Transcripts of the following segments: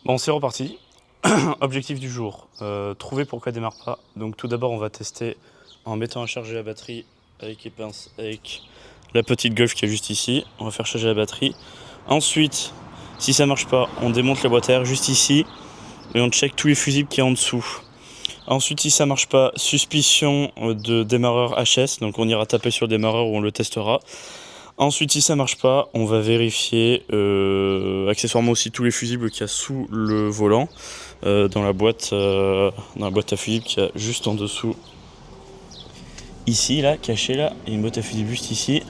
Bon, c'est reparti. Objectif du jour, trouver pourquoi elle démarre pas. Donc tout d'abord on va tester en mettant à charger la batterie avec les pinces, avec la petite golf qui est juste ici. On va faire charger la batterie. Ensuite, si ça marche pas, on démonte la boîte à air juste ici et on check tous les fusibles qui est en dessous. Ensuite, si ça marche pas, suspicion de démarreur HS, donc on ira taper sur le démarreur où on le testera. Ensuite, si ça marche pas, on va vérifier accessoirement aussi tous les fusibles qu'il y a sous le volant, dans la boîte à fusibles qu'il y a juste en dessous. Ici, là, caché là, il y a une boîte à fusibles juste ici.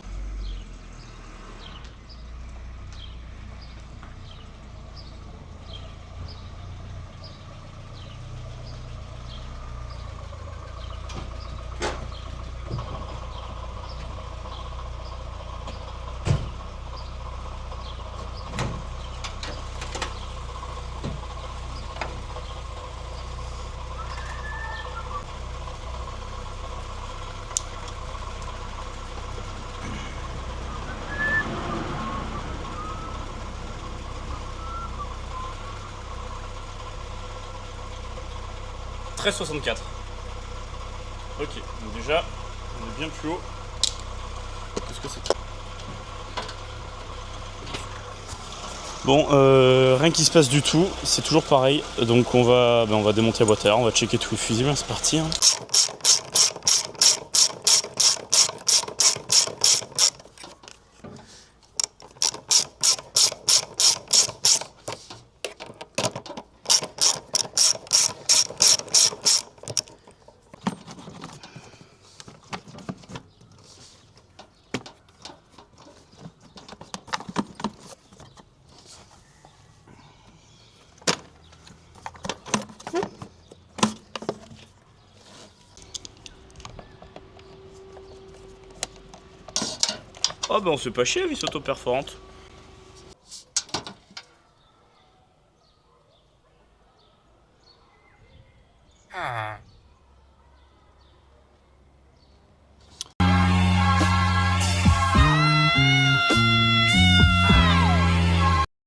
« 13,64 ». Ok, donc déjà, on est bien plus haut. Qu'est-ce que c'est? Bon, rien qui se passe du tout, c'est toujours pareil. Donc on va démonter la boîte à air, on va checker tous les fusibles, c'est parti. Hein. Oh bah on se fait pas chier, vis auto-perforante.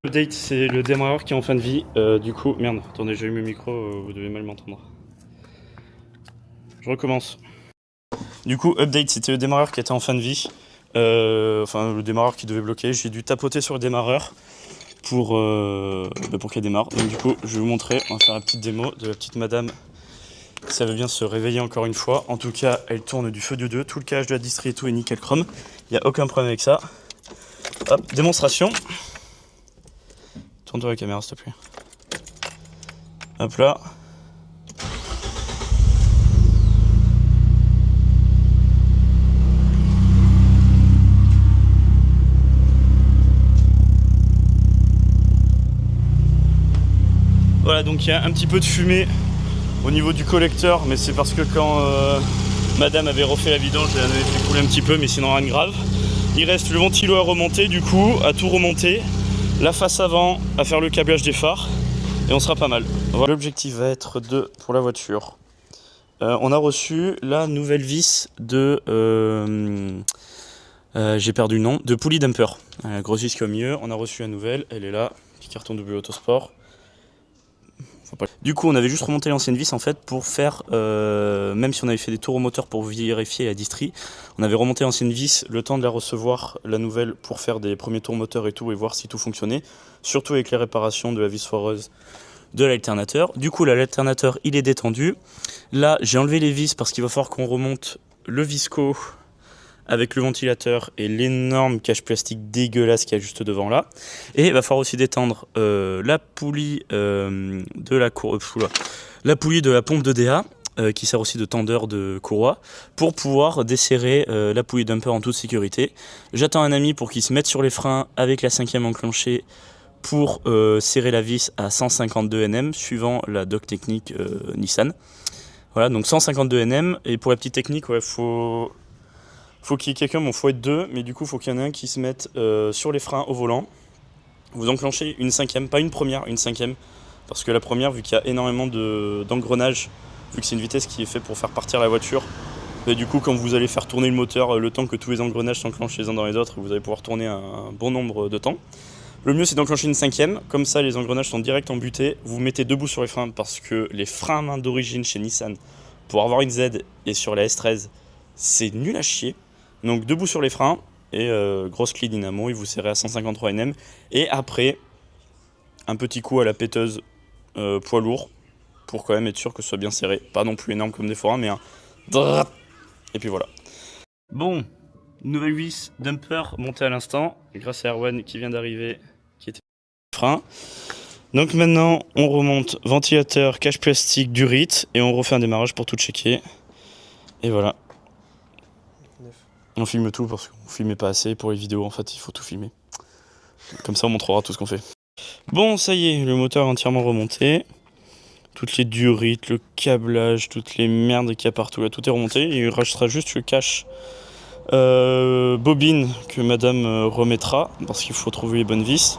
Update, c'est le démarreur qui est en fin de vie. Du coup, merde, attendez, j'ai eu mon micro, vous devez mal m'entendre. Je recommence. Du coup, update, c'était le démarreur qui était en fin de vie. Enfin, le démarreur qui devait bloquer. J'ai dû tapoter sur le démarreur pour qu'il démarre. Donc du coup, je vais vous montrer, on va faire la petite démo de la petite madame. Ça veut bien se réveiller encore une fois. En tout cas, elle tourne du feu de 2. Tout le cage de la distrie et tout est nickel chrome. Il n'y a aucun problème avec ça. Hop, démonstration. Tourne-toi la caméra, s'il te plaît. Hop là. Voilà, donc il y a un petit peu de fumée au niveau du collecteur, mais c'est parce que quand madame avait refait la vidange, elle avait fait couler un petit peu, mais sinon rien de grave. Il reste le ventilo à remonter, du coup, à tout remonter, la face avant, à faire le câblage des phares, et on sera pas mal. Voilà. L'objectif va être pour la voiture. On a reçu la nouvelle vis de... j'ai perdu le nom, de Poulie Dumper. Grosse vis qui est au milieu, on a reçu la nouvelle, elle est là, petit carton W Autosport. Du coup, on avait juste remonté l'ancienne vis en fait pour faire, même si on avait fait des tours au moteur pour vérifier la distrie, on avait remonté l'ancienne vis le temps de la recevoir, la nouvelle, pour faire des premiers tours moteur et tout et voir si tout fonctionnait, surtout avec les réparations de la vis foireuse de l'alternateur. Du coup, là, l'alternateur il est détendu. Là, j'ai enlevé les vis parce qu'il va falloir qu'on remonte le visco avec le ventilateur et l'énorme cache plastique dégueulasse qu'il y a juste devant là. Et il va falloir aussi détendre la poulie la poulie de la pompe de DA qui sert aussi de tendeur de courroie pour pouvoir desserrer la poulie dumper en toute sécurité. J'attends un ami pour qu'il se mette sur les freins avec la 5e enclenchée pour serrer la vis à 152 Nm suivant la doc technique Nissan. Voilà, donc 152 Nm. Et pour la petite technique, ouais, faut qu'il y ait quelqu'un, bon faut être deux, mais du coup faut qu'il y en ait un qui se mette sur les freins au volant. Vous enclenchez une 5e, pas une première, une 5e, parce que la première, vu qu'il y a énormément d'engrenages, vu que c'est une vitesse qui est faite pour faire partir la voiture, et du coup quand vous allez faire tourner le moteur, le temps que tous les engrenages s'enclenchent les uns dans les autres, vous allez pouvoir tourner un bon nombre de temps. Le mieux c'est d'enclencher une 5e, comme ça les engrenages sont direct embutés. Vous mettez debout sur les freins parce que les freins à main d'origine chez Nissan, pour avoir une Z et sur la S13, c'est nul à chier. Donc debout sur les freins et grosse clé dynamo, il vous serrez à 153 Nm. Et après, un petit coup à la péteuse poids lourd pour quand même être sûr que ce soit bien serré. Pas non plus énorme comme des forains, mais un drrrr. Et puis voilà. Bon, nouvelle vis dumper montée à l'instant grâce à Erwan qui vient d'arriver, qui était frein. Donc maintenant on remonte ventilateur, cache plastique, durite et on refait un démarrage pour tout checker. Et voilà. On filme tout parce qu'on filmait pas assez pour les vidéos, en fait il faut tout filmer. Comme ça on montrera tout ce qu'on fait. Bon ça y est, le moteur est entièrement remonté. Toutes les durites, le câblage, toutes les merdes qu'il y a partout, là tout est remonté. Il restera juste le cache bobine que madame remettra parce qu'il faut trouver les bonnes vis.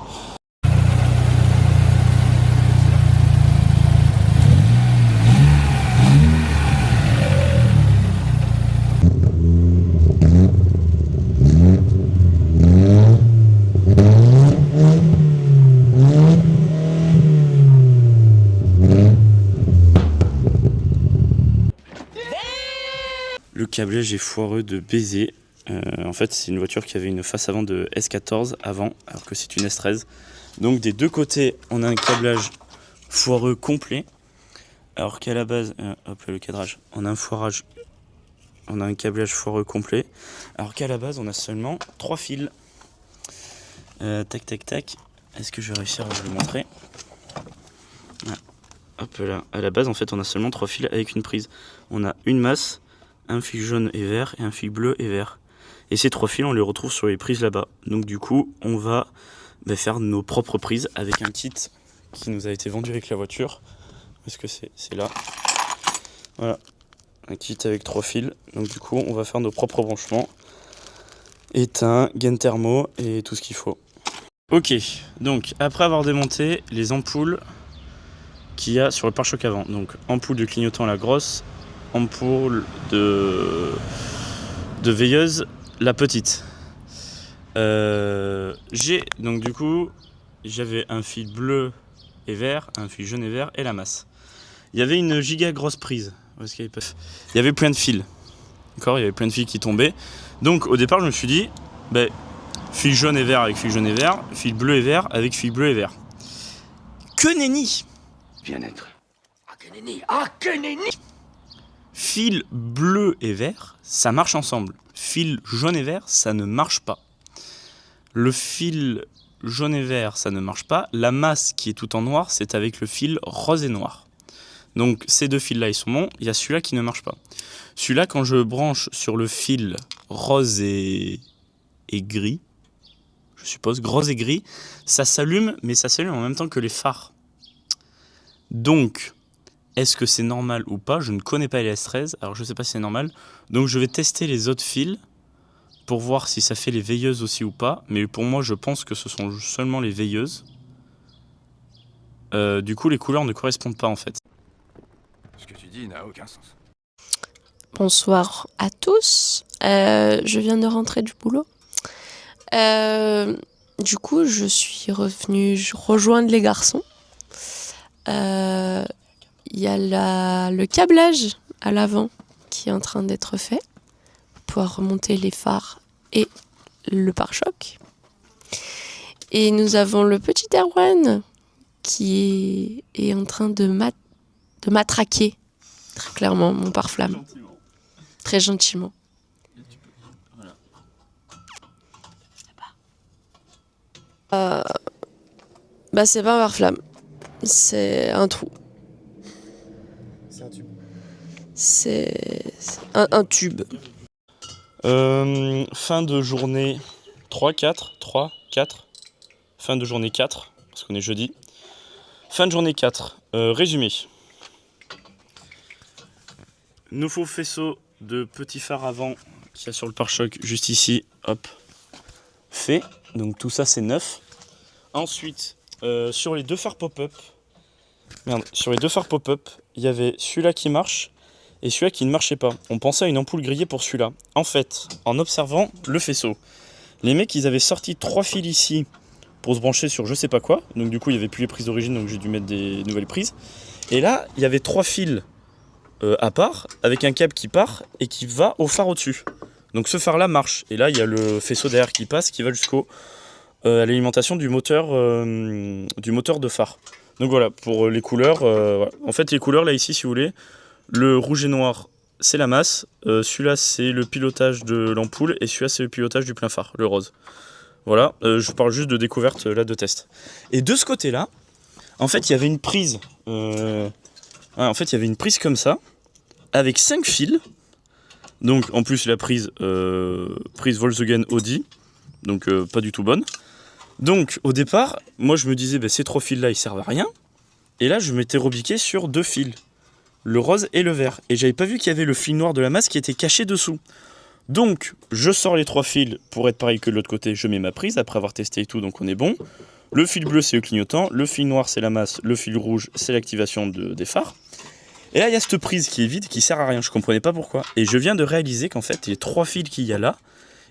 Le câblage est foireux de baiser. En fait, c'est une voiture qui avait une face avant de S14 avant, alors que c'est une S13. Donc des deux côtés, on a un câblage foireux complet. Alors qu'à la base, hop là, le cadrage, on a un câblage foireux complet. Alors qu'à la base, on a seulement 3 fils. Tac, tac, tac. Est-ce que je vais réussir à vous le montrer? Hop là. À la base, en fait, on a seulement 3 fils avec une prise. On a une masse, un fil jaune et vert et un fil bleu et vert. Et ces 3 fils, on les retrouve sur les prises là-bas. Donc du coup, on va faire nos propres prises avec un kit qui nous a été vendu avec la voiture. Est-ce que c'est là? Voilà, un kit avec 3 fils. Donc du coup, on va faire nos propres branchements. Éteint, gaine thermo et tout ce qu'il faut. Ok, donc après avoir démonté les ampoules qu'il y a sur le pare-choc avant. Donc ampoule de clignotant la grosse, ampoule de veilleuse la petite. Donc du coup j'avais un fil bleu et vert, un fil jaune et vert et la masse. Il y avait une giga grosse prise. Il y avait plein de fils. D'accord, il y avait plein de fils qui tombaient. Donc au départ je me suis dit fil jaune et vert avec fil jaune et vert, fil bleu et vert avec fil bleu et vert. Que nenni! Bien-être. Ah que nenni! Ah que nenni! Fil bleu et vert, ça marche ensemble. Fil jaune et vert, ça ne marche pas. Le fil jaune et vert, ça ne marche pas. La masse qui est tout en noir, c'est avec le fil rose et noir. Donc ces deux fils-là, ils sont bons. Il y a celui-là qui ne marche pas. Celui-là, quand je branche sur le fil rose et gris, je suppose, rose et gris, ça s'allume, mais ça s'allume en même temps que les phares. Donc, est-ce que c'est normal ou pas? Je ne connais pas les S13, alors je ne sais pas si c'est normal. Donc je vais tester les autres fils pour voir si ça fait les veilleuses aussi ou pas. Mais pour moi, je pense que ce sont seulement les veilleuses. Du coup, les couleurs ne correspondent pas en fait. Ce que tu dis n'a aucun sens. Bonsoir à tous. Je viens de rentrer du boulot. Du coup, je suis revenue rejoindre les garçons. Il y a le câblage à l'avant qui est en train d'être fait pour pouvoir remonter les phares et le pare-choc. Et nous avons le petit Erwan qui est en train de matraquer très clairement mon pare-flamme. Très gentiment. C'est pas un pare-flamme, c'est un trou. C'est un tube. C'est un tube. Fin de journée 3, 4. Fin de journée 4, parce qu'on est jeudi. Fin de journée 4. Résumé. Nos faux faisceaux de petits phares avant qu'il y a sur le pare-choc, juste ici, hop, fait. Donc tout ça c'est neuf. Ensuite, sur les deux phares pop-up, il y avait celui-là qui marche et celui-là qui ne marchait pas. On pensait à une ampoule grillée pour celui-là. En fait, en observant le faisceau, les mecs ils avaient sorti 3 fils ici pour se brancher sur je sais pas quoi. Donc du coup il n'y avait plus les prises d'origine, donc j'ai dû mettre des nouvelles prises. Et là il y avait 3 fils à part, avec un câble qui part et qui va au phare au-dessus. Donc ce phare là marche. Et là il y a le faisceau derrière qui passe, qui va jusqu'au à l'alimentation du moteur de phare. Donc voilà, pour les couleurs, voilà. En fait les couleurs là ici si vous voulez, le rouge et noir c'est la masse, celui-là c'est le pilotage de l'ampoule et celui-là c'est le pilotage du plein phare, le rose. Voilà, je parle juste de découverte là de test. Et de ce côté-là, en fait il y avait une prise, en fait il y avait une prise comme ça, avec 5 fils. Donc en plus la prise Volkswagen Audi, donc pas du tout bonne. Donc au départ, moi je me disais ces 3 fils là ils servent à rien. Et là je m'étais rebiqué sur 2 fils, le rose et le vert. Et j'avais pas vu qu'il y avait le fil noir de la masse qui était caché dessous. Donc je sors les 3 fils pour être pareil que de l'autre côté, je mets ma prise après avoir testé et tout, donc on est bon. Le fil bleu c'est le clignotant, le fil noir c'est la masse, le fil rouge c'est l'activation des phares. Et là il y a cette prise qui est vide, qui sert à rien, je comprenais pas pourquoi. Et je viens de réaliser qu'en fait les 3 fils qu'il y a là,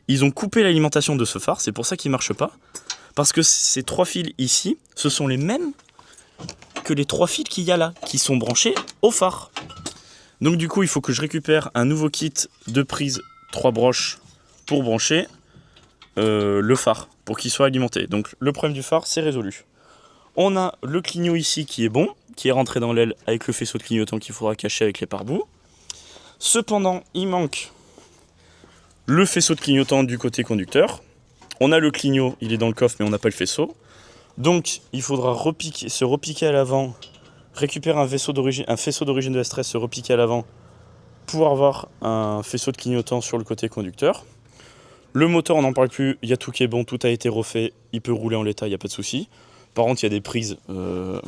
ils ont coupé l'alimentation de ce phare, c'est pour ça qu'il marche pas. Parce que ces 3 fils ici, ce sont les mêmes que les 3 fils qu'il y a là, qui sont branchés au phare. Donc du coup, il faut que je récupère un nouveau kit de prise 3 broches pour brancher le phare, pour qu'il soit alimenté. Donc le problème du phare, c'est résolu. On a le clignot ici qui est bon, qui est rentré dans l'aile avec le faisceau de clignotant qu'il faudra cacher avec les pare-boues. Cependant, il manque le faisceau de clignotant du côté conducteur. On a le clignot, il est dans le coffre, mais on n'a pas le faisceau. Donc, il faudra se repiquer à l'avant, récupérer un faisceau d'origine de S13, se repiquer à l'avant pour avoir un faisceau de clignotant sur le côté conducteur. Le moteur, on n'en parle plus, il y a tout qui est bon, tout a été refait, il peut rouler en l'état, il n'y a pas de souci. Par contre, il y a des prises de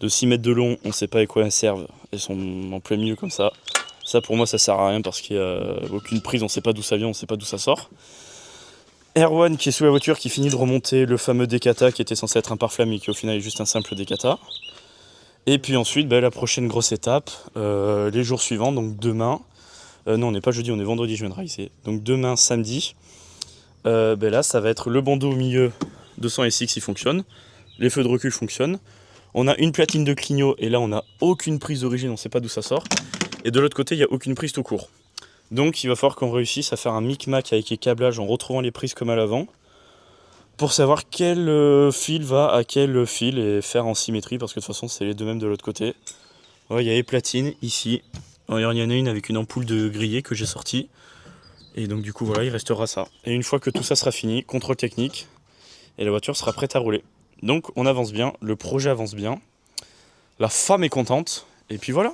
6 mètres de long, on ne sait pas à quoi elles servent, elles sont en plein milieu comme ça. Ça, pour moi, ça sert à rien parce qu'il n'y a aucune prise, on ne sait pas d'où ça vient, on ne sait pas d'où ça sort. Erwan qui est sous la voiture qui finit de remonter le fameux Decata qui était censé être un pare-flamme et qui au final est juste un simple Decata. Et puis ensuite la prochaine grosse étape, les jours suivants, donc demain, non on n'est pas jeudi, on est vendredi, je viens de réaliser. Donc demain samedi, là ça va être le bandeau au milieu 200 SX il fonctionne, les feux de recul fonctionnent, on a une platine de clignot et là on n'a aucune prise d'origine, on ne sait pas d'où ça sort. Et de l'autre côté il n'y a aucune prise tout court. Donc il va falloir qu'on réussisse à faire un micmac avec les câblages en retrouvant les prises comme à l'avant pour savoir quel fil va à quel fil et faire en symétrie parce que de toute façon c'est les deux mêmes de l'autre côté. Ouais, il y a les platines ici. Il y en a une avec une ampoule de grillé que j'ai sortie. Et donc du coup voilà, il restera ça. Et une fois que tout ça sera fini, contrôle technique et la voiture sera prête à rouler. Donc on avance bien, le projet avance bien. La femme est contente et puis voilà.